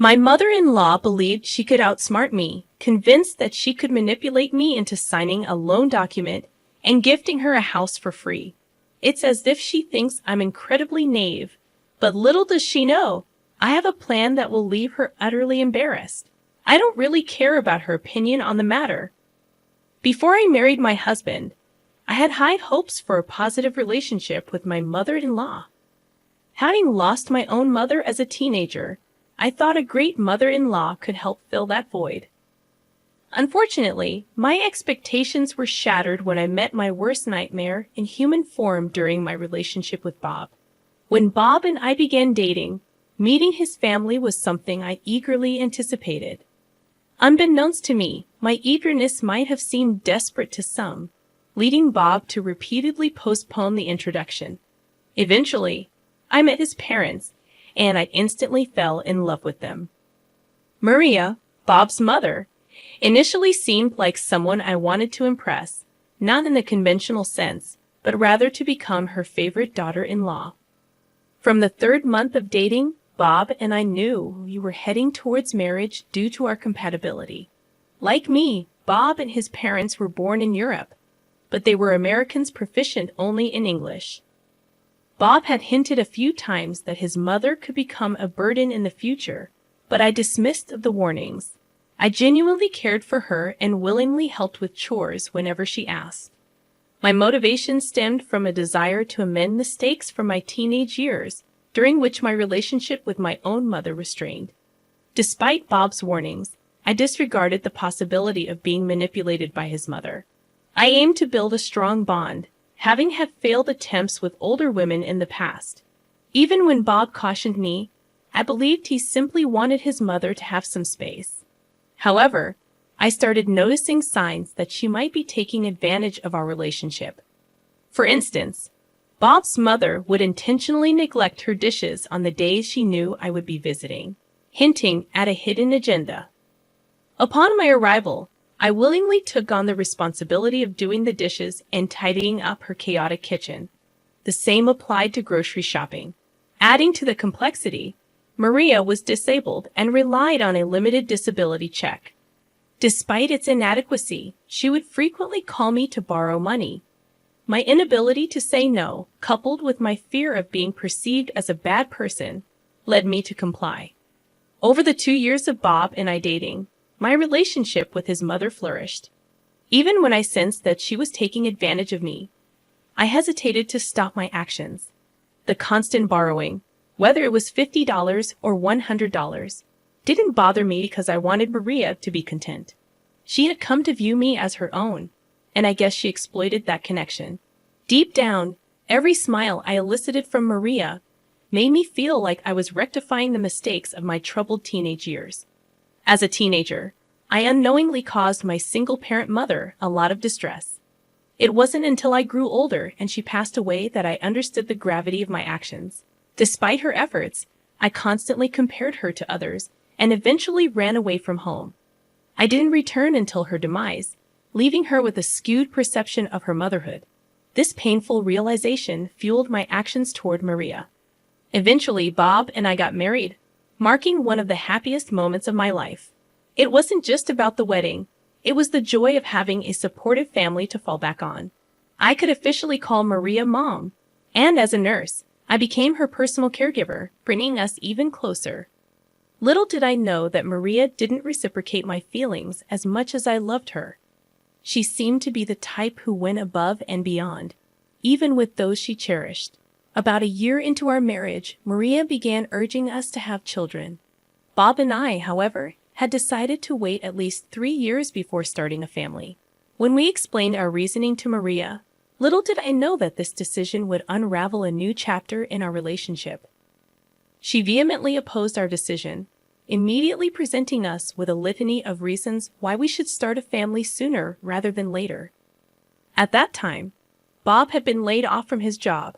My mother-in-law believed she could outsmart me, convinced that she could manipulate me into signing a loan document and gifting her a house for free. It's as if she thinks I'm incredibly naive, but little does she know, I have a plan that will leave her utterly embarrassed. I don't really care about her opinion on the matter. Before I married my husband, I had high hopes for a positive relationship with my mother-in-law. Having lost my own mother as a teenager, I thought a great mother-in-law could help fill that void. Unfortunately, my expectations were shattered when I met my worst nightmare in human form during my relationship with Bob. When Bob and I began dating, meeting his family was something I eagerly anticipated. Unbeknownst to me, my eagerness might have seemed desperate to some, leading Bob to repeatedly postpone the introduction. Eventually, I met his parents, and I instantly fell in love with them. Maria, Bob's mother, initially seemed like someone I wanted to impress, not in the conventional sense, but rather to become her favorite daughter-in-law. From the third month of dating, Bob and I knew we were heading towards marriage due to our compatibility. Like me, Bob and his parents were born in Europe, but they were Americans proficient only in English. Bob had hinted a few times that his mother could become a burden in the future, but I dismissed the warnings. I genuinely cared for her and willingly helped with chores whenever she asked. My motivation stemmed from a desire to amend mistakes from my teenage years, during which my relationship with my own mother was strained. Despite Bob's warnings, I disregarded the possibility of being manipulated by his mother. I aimed to build a strong bond, having had failed attempts with older women in the past. Even when Bob cautioned me, I believed he simply wanted his mother to have some space. However, I started noticing signs that she might be taking advantage of our relationship. For instance, Bob's mother would intentionally neglect her dishes on the days she knew I would be visiting, hinting at a hidden agenda. Upon my arrival, I willingly took on the responsibility of doing the dishes and tidying up her chaotic kitchen. The same applied to grocery shopping. Adding to the complexity, Maria was disabled and relied on a limited disability check. Despite its inadequacy, she would frequently call me to borrow money. My inability to say no, coupled with my fear of being perceived as a bad person, led me to comply. Over the 2 years of Bob and I dating, my relationship with his mother flourished. Even when I sensed that she was taking advantage of me, I hesitated to stop my actions. The constant borrowing, whether it was $50 or $100, didn't bother me because I wanted Maria to be content. She had come to view me as her own, and I guess she exploited that connection. Deep down, every smile I elicited from Maria made me feel like I was rectifying the mistakes of my troubled teenage years. As a teenager, I unknowingly caused my single-parent mother a lot of distress. It wasn't until I grew older and she passed away that I understood the gravity of my actions. Despite her efforts, I constantly compared her to others and eventually ran away from home. I didn't return until her demise, leaving her with a skewed perception of her motherhood. This painful realization fueled my actions toward Maria. Eventually, Bob and I got married, marking one of the happiest moments of my life. It wasn't just about the wedding. It was the joy of having a supportive family to fall back on. I could officially call Maria Mom, and as a nurse, I became her personal caregiver, bringing us even closer. Little did I know that Maria didn't reciprocate my feelings as much as I loved her. She seemed to be the type who went above and beyond, even with those she cherished. About a year into our marriage, Maria began urging us to have children. Bob and I, however, had decided to wait at least 3 years before starting a family. When we explained our reasoning to Maria, little did I know that this decision would unravel a new chapter in our relationship. She vehemently opposed our decision, immediately presenting us with a litany of reasons why we should start a family sooner rather than later. At that time, Bob had been laid off from his job,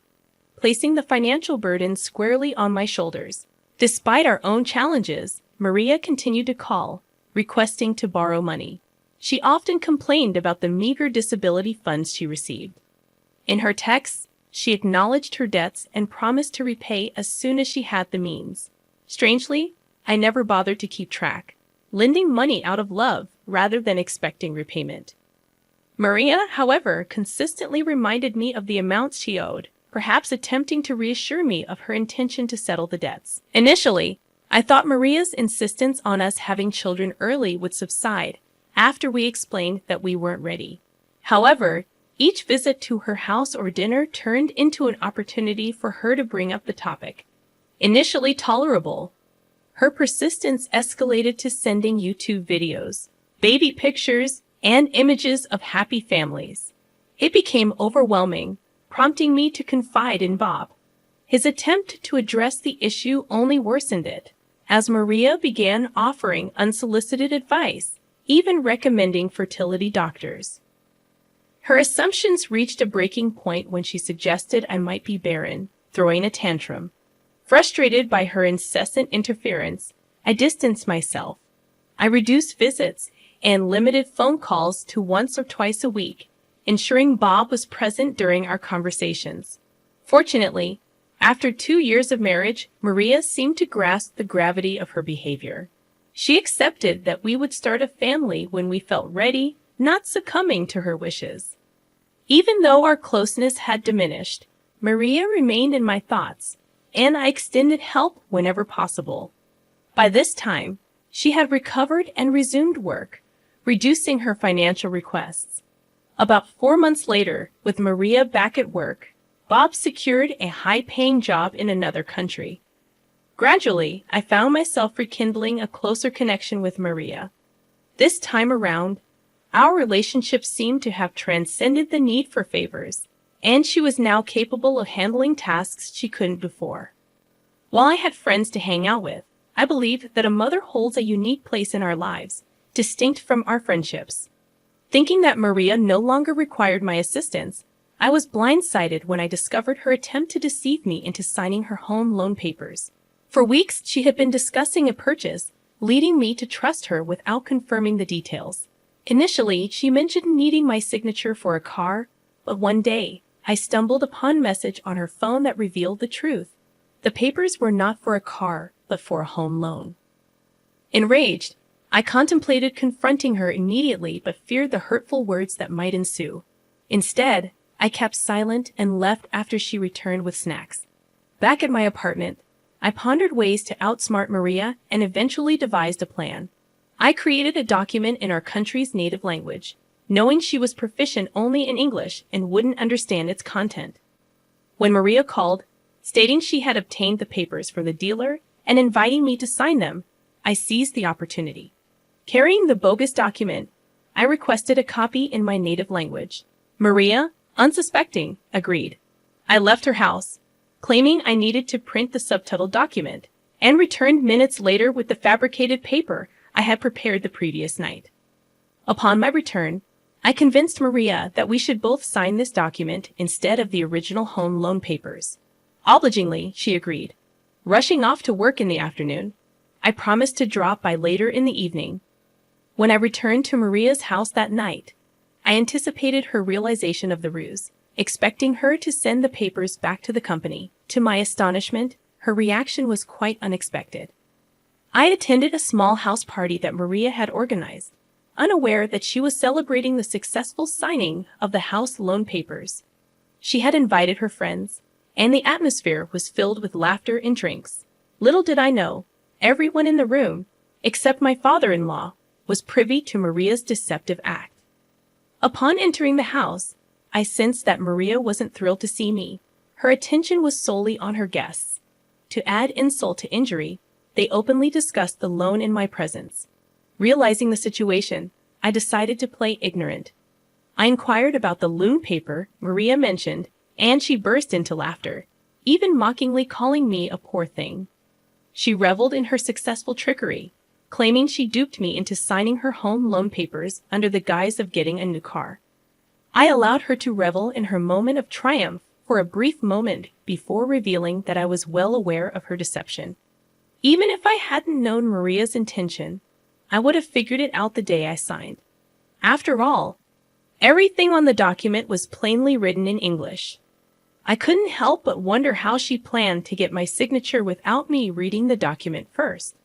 placing the financial burden squarely on my shoulders. Despite our own challenges, Maria continued to call, requesting to borrow money. She often complained about the meager disability funds she received. In her texts, she acknowledged her debts and promised to repay as soon as she had the means. Strangely, I never bothered to keep track, lending money out of love rather than expecting repayment. Maria, however, consistently reminded me of the amounts she owed, perhaps attempting to reassure me of her intention to settle the debts. Initially, I thought Maria's insistence on us having children early would subside after we explained that we weren't ready. However, each visit to her house or dinner turned into an opportunity for her to bring up the topic. Initially tolerable, her persistence escalated to sending YouTube videos, baby pictures, and images of happy families. It became overwhelming, prompting me to confide in Bob. His attempt to address the issue only worsened it, as Maria began offering unsolicited advice, even recommending fertility doctors. Her assumptions reached a breaking point when she suggested I might be barren, throwing a tantrum. Frustrated by her incessant interference, I distanced myself. I reduced visits and limited phone calls to once or twice a week, ensuring Bob was present during our conversations. Fortunately, after 2 years of marriage, Maria seemed to grasp the gravity of her behavior. She accepted that we would start a family when we felt ready, not succumbing to her wishes. Even though our closeness had diminished, Maria remained in my thoughts, and I extended help whenever possible. By this time, she had recovered and resumed work, reducing her financial requests. About 4 months later, with Maria back at work, Bob secured a high-paying job in another country. Gradually, I found myself rekindling a closer connection with Maria. This time around, our relationship seemed to have transcended the need for favors, and she was now capable of handling tasks she couldn't before. While I had friends to hang out with, I believe that a mother holds a unique place in our lives, distinct from our friendships. Thinking that Maria no longer required my assistance, I was blindsided when I discovered her attempt to deceive me into signing her home loan papers. For weeks, she had been discussing a purchase, leading me to trust her without confirming the details. Initially, she mentioned needing my signature for a car, but one day, I stumbled upon a message on her phone that revealed the truth. The papers were not for a car, but for a home loan. Enraged, I contemplated confronting her immediately but feared the hurtful words that might ensue. Instead, I kept silent and left after she returned with snacks. Back at my apartment, I pondered ways to outsmart Maria and eventually devised a plan. I created a document in our country's native language, knowing she was proficient only in English and wouldn't understand its content. When Maria called, stating she had obtained the papers from the dealer and inviting me to sign them, I seized the opportunity. Carrying the bogus document, I requested a copy in my native language. Maria, unsuspecting, agreed. I left her house, claiming I needed to print the subtitled document, and returned minutes later with the fabricated paper I had prepared the previous night. Upon my return, I convinced Maria that we should both sign this document instead of the original home loan papers. Obligingly, she agreed. Rushing off to work in the afternoon, I promised to drop by later in the evening. When I returned to Maria's house that night, I anticipated her realization of the ruse, expecting her to send the papers back to the company. To my astonishment, her reaction was quite unexpected. I had attended a small house party that Maria had organized, unaware that she was celebrating the successful signing of the house loan papers. She had invited her friends, and the atmosphere was filled with laughter and drinks. Little did I know, everyone in the room, except my father-in-law, was privy to Maria's deceptive act. Upon entering the house, I sensed that Maria wasn't thrilled to see me. Her attention was solely on her guests. To add insult to injury, they openly discussed the loan in my presence. Realizing the situation, I decided to play ignorant. I inquired about the loan paper Maria mentioned, and she burst into laughter, even mockingly calling me a poor thing. She reveled in her successful trickery, claiming she duped me into signing her home loan papers under the guise of getting a new car. I allowed her to revel in her moment of triumph for a brief moment before revealing that I was well aware of her deception. Even if I hadn't known Maria's intention, I would have figured it out the day I signed. After all, everything on the document was plainly written in English. I couldn't help but wonder how she planned to get my signature without me reading the document first.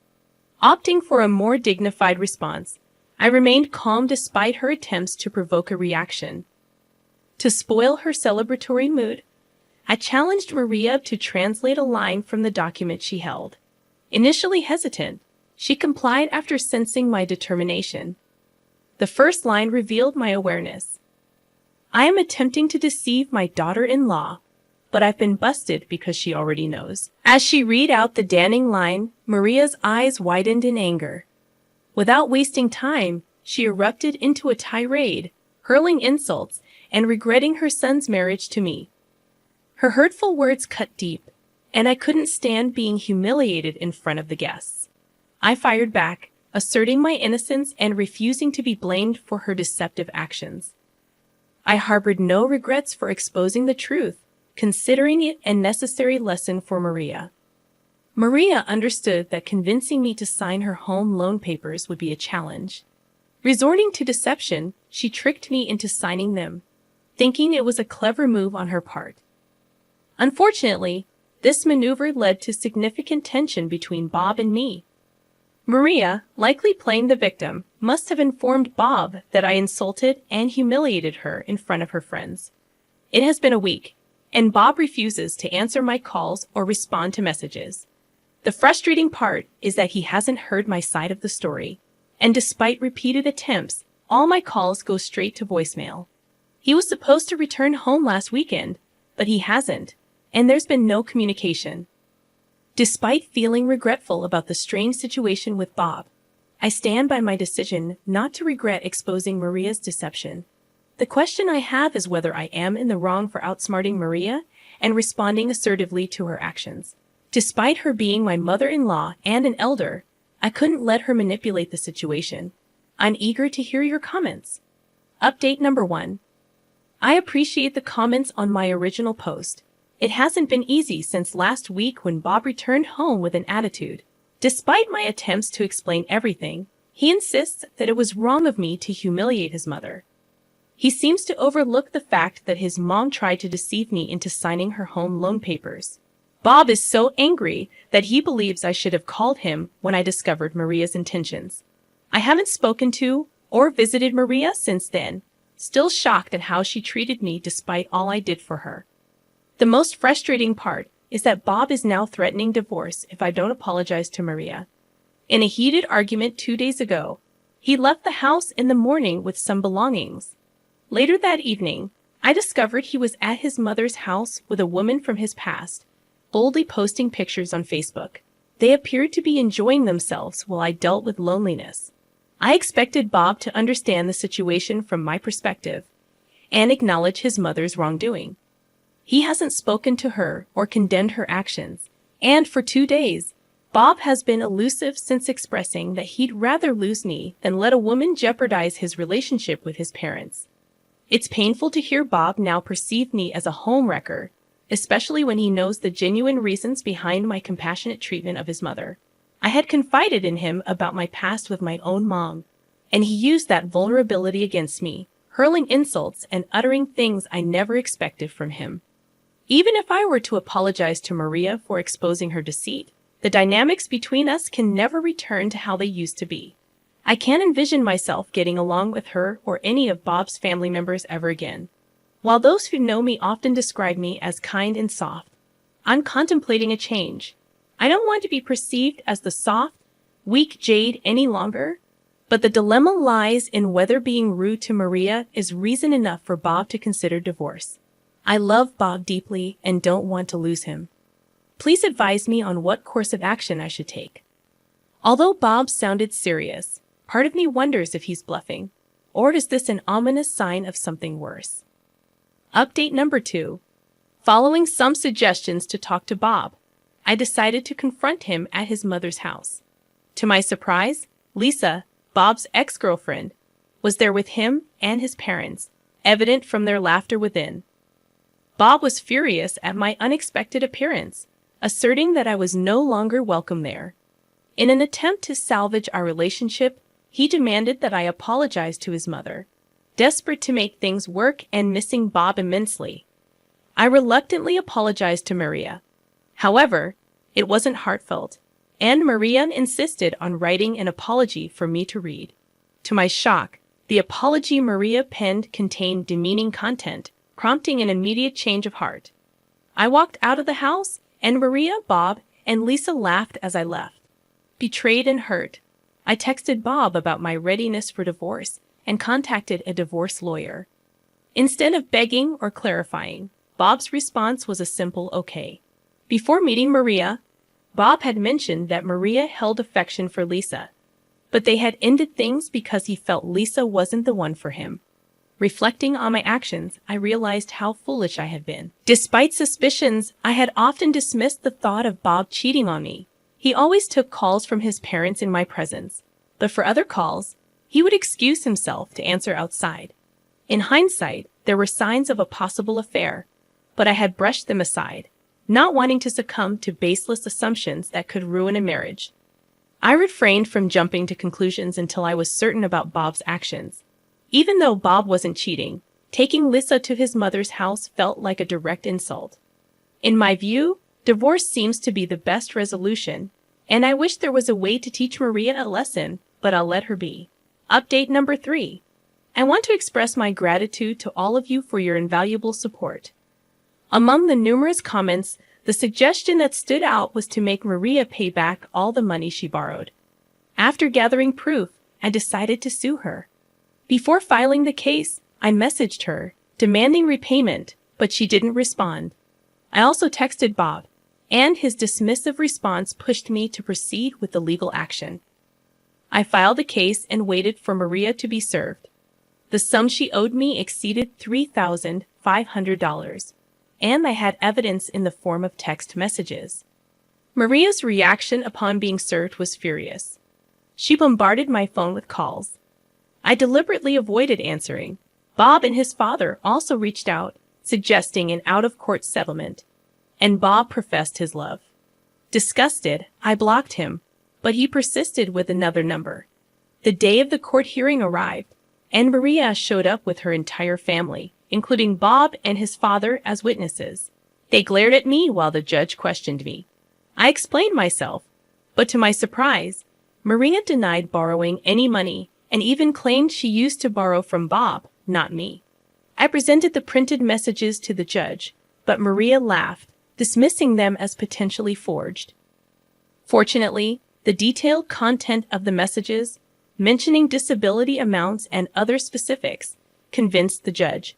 Opting for a more dignified response, I remained calm despite her attempts to provoke a reaction. To spoil her celebratory mood, I challenged Maria to translate a line from the document she held. Initially hesitant, she complied after sensing my determination. The first line revealed my awareness. I am attempting to deceive my daughter-in-law, but I've been busted because she already knows. As she read out the damning line, Maria's eyes widened in anger. Without wasting time, she erupted into a tirade, hurling insults and regretting her son's marriage to me. Her hurtful words cut deep, and I couldn't stand being humiliated in front of the guests. I fired back, asserting my innocence and refusing to be blamed for her deceptive actions. I harbored no regrets for exposing the truth, considering it a necessary lesson for Maria. Maria understood that convincing me to sign her home loan papers would be a challenge. Resorting to deception, she tricked me into signing them, thinking it was a clever move on her part. Unfortunately, this maneuver led to significant tension between Bob and me. Maria, likely playing the victim, must have informed Bob that I insulted and humiliated her in front of her friends. It has been a week, and Bob refuses to answer my calls or respond to messages. The frustrating part is that he hasn't heard my side of the story, and despite repeated attempts, all my calls go straight to voicemail. He was supposed to return home last weekend, but he hasn't, and there's been no communication. Despite feeling regretful about the strange situation with Bob, I stand by my decision not to regret exposing Maria's deception. The question I have is whether I am in the wrong for outsmarting Maria and responding assertively to her actions. Despite her being my mother-in-law and an elder, I couldn't let her manipulate the situation. I'm eager to hear your comments. Update number 1. I appreciate the comments on my original post. It hasn't been easy since last week when Bob returned home with an attitude. Despite my attempts to explain everything, he insists that it was wrong of me to humiliate his mother. He seems to overlook the fact that his mom tried to deceive me into signing her home loan papers. Bob is so angry that he believes I should have called him when I discovered Maria's intentions. I haven't spoken to or visited Maria since then, still shocked at how she treated me despite all I did for her. The most frustrating part is that Bob is now threatening divorce if I don't apologize to Maria. In a heated argument 2 days ago, he left the house in the morning with some belongings. Later that evening, I discovered he was at his mother's house with a woman from his past, boldly posting pictures on Facebook. They appeared to be enjoying themselves while I dealt with loneliness. I expected Bob to understand the situation from my perspective and acknowledge his mother's wrongdoing. He hasn't spoken to her or condemned her actions, and for 2 days, Bob has been elusive since expressing that he'd rather lose me than let a woman jeopardize his relationship with his parents. It's painful to hear Bob now perceive me as a homewrecker, especially when he knows the genuine reasons behind my compassionate treatment of his mother. I had confided in him about my past with my own mom, and he used that vulnerability against me, hurling insults and uttering things I never expected from him. Even if I were to apologize to Maria for exposing her deceit, the dynamics between us can never return to how they used to be. I can't envision myself getting along with her or any of Bob's family members ever again. While those who know me often describe me as kind and soft, I'm contemplating a change. I don't want to be perceived as the soft, weak jade any longer, but the dilemma lies in whether being rude to Maria is reason enough for Bob to consider divorce. I love Bob deeply and don't want to lose him. Please advise me on what course of action I should take. Although Bob sounded serious, part of me wonders if he's bluffing, or is this an ominous sign of something worse? Update number 2. Following some suggestions to talk to Bob, I decided to confront him at his mother's house. To my surprise, Lisa, Bob's ex-girlfriend, was there with him and his parents, evident from their laughter within. Bob was furious at my unexpected appearance, asserting that I was no longer welcome there. In an attempt to salvage our relationship, he demanded that I apologize to his mother. Desperate to make things work and missing Bob immensely, I reluctantly apologized to Maria. However, it wasn't heartfelt, and Maria insisted on writing an apology for me to read. To my shock, the apology Maria penned contained demeaning content, prompting an immediate change of heart. I walked out of the house, and Maria, Bob, and Lisa laughed as I left. Betrayed and hurt, I texted Bob about my readiness for divorce and contacted a divorce lawyer. Instead of begging or clarifying, Bob's response was a simple okay. Before meeting Maria, Bob had mentioned that Maria held affection for Lisa, but they had ended things because he felt Lisa wasn't the one for him. Reflecting on my actions, I realized how foolish I had been. Despite suspicions, I had often dismissed the thought of Bob cheating on me. He always took calls from his parents in my presence, but for other calls, he would excuse himself to answer outside. In hindsight, there were signs of a possible affair, but I had brushed them aside, not wanting to succumb to baseless assumptions that could ruin a marriage. I refrained from jumping to conclusions until I was certain about Bob's actions. Even though Bob wasn't cheating, taking Lisa to his mother's house felt like a direct insult. In my view, divorce seems to be the best resolution, and I wish there was a way to teach Maria a lesson, but I'll let her be. Update number 3. I want to express my gratitude to all of you for your invaluable support. Among the numerous comments, the suggestion that stood out was to make Maria pay back all the money she borrowed. After gathering proof, I decided to sue her. Before filing the case, I messaged her, demanding repayment, but she didn't respond. I also texted Bob, and his dismissive response pushed me to proceed with the legal action. I filed the case and waited for Maria to be served. The sum she owed me exceeded $3,500, and I had evidence in the form of text messages. Maria's reaction upon being served was furious. She bombarded my phone with calls. I deliberately avoided answering. Bob and his father also reached out, suggesting an out-of-court settlement, and Bob professed his love. Disgusted, I blocked him, but he persisted with another number. The day of the court hearing arrived, and Maria showed up with her entire family, including Bob and his father as witnesses. They glared at me while the judge questioned me. I explained myself, but to my surprise, Maria denied borrowing any money and even claimed she used to borrow from Bob, not me. I presented the printed messages to the judge, but Maria laughed, dismissing them as potentially forged. Fortunately, the detailed content of the messages, mentioning disability amounts and other specifics, convinced the judge.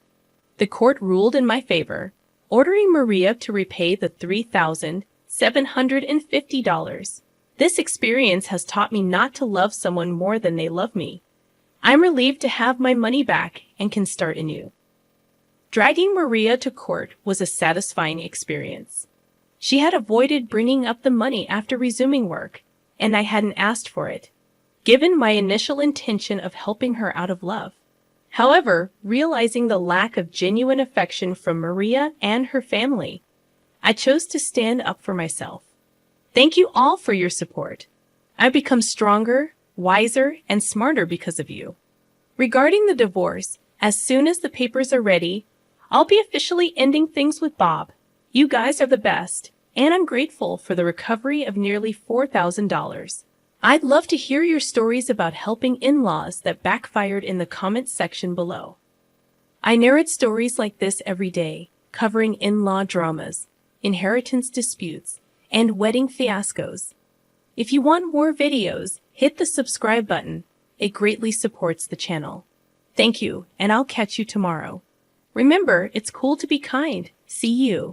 The court ruled in my favor, ordering Maria to repay the $3,750. This experience has taught me not to love someone more than they love me. I'm relieved to have my money back and can start anew. Dragging Maria to court was a satisfying experience. She had avoided bringing up the money after resuming work, and I hadn't asked for it, given my initial intention of helping her out of love. However, realizing the lack of genuine affection from Maria and her family, I chose to stand up for myself. Thank you all for your support. I've become stronger, wiser, and smarter because of you. Regarding the divorce, as soon as the papers are ready, I'll be officially ending things with Bob. You guys are the best, and I'm grateful for the recovery of nearly $4,000. I'd love to hear your stories about helping in-laws that backfired in the comments section below. I narrate stories like this every day, covering in-law dramas, inheritance disputes, and wedding fiascos. If you want more videos, hit the subscribe button. It greatly supports the channel. Thank you, and I'll catch you tomorrow. Remember, it's cool to be kind. See you.